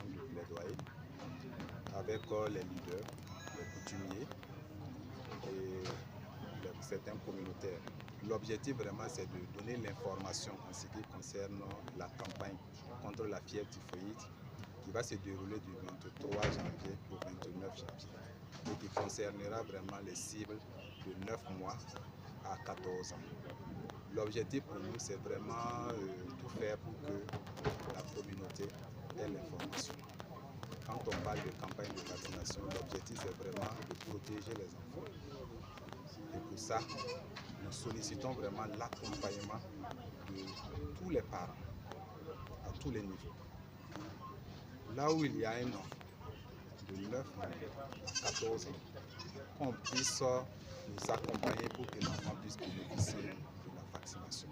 campagne de plaidoyer avec les leaders, les coutumiers et certains communautaires. L'objectif vraiment c'est de donner l'information en ce qui concerne la campagne contre la fièvre typhoïde qui va se dérouler du 23 janvier au 29 janvier et qui concernera vraiment les cibles de 9 mois à 14 ans. L'objectif pour nous c'est vraiment tout faire pour que la communauté ait l'information. Quand on parle de campagne de vaccination, l'objectif c'est vraiment de protéger les enfants. Et pour ça, nous sollicitons vraiment l'accompagnement de tous les parents, à tous les niveaux. Là où il y a un enfant de 9 à 14 ans, qu'on puisse nous accompagner pour que l'enfant puisse bénéficier de la vaccination.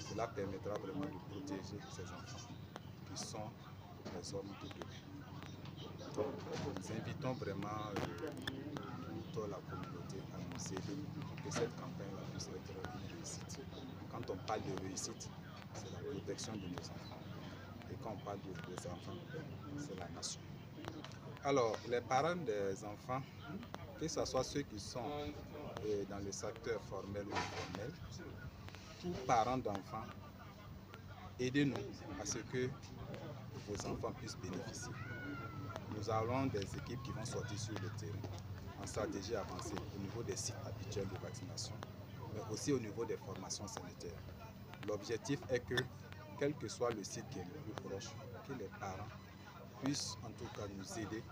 Cela permettra vraiment de protéger ces enfants qui sont les hommes de demain. Donc, nous invitons vraiment toute la communauté à nous aider pour que cette campagne puisse être une réussite. Quand on parle de réussite, c'est la protection de nos enfants. Et quand on parle des enfants, c'est la nation. Alors, les parents des enfants, que ce soit ceux qui sont dans le secteur formel ou informel, tous parents d'enfants, aidez-nous à ce que vos enfants puissent bénéficier. Nous avons des équipes qui vont sortir sur le terrain en stratégie avancée au niveau des sites habituels de vaccination, mais aussi au niveau des formations sanitaires. L'objectif est que, quel que soit le site qui est le plus proche, que les parents puissent en tout cas nous aider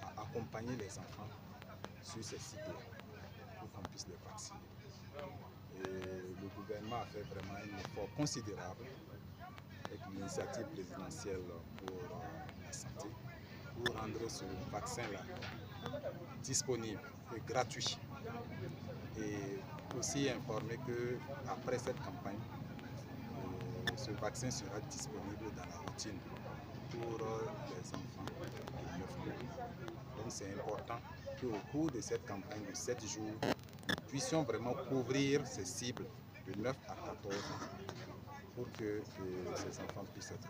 à accompagner les enfants sur ces sites-là pour qu'on puisse les vacciner. Et le gouvernement a fait vraiment un effort considérable avec l'initiative présidentielle pour la santé pour rendre ce vaccin-là disponible et gratuit. Et aussi informer qu'après cette campagne, ce vaccin sera disponible dans la routine pour les enfants de 9 mois. Donc c'est important qu'au cours de cette campagne de 7 jours, nous puissions vraiment couvrir ces cibles de 9 à 14 ans pour que ces enfants puissent être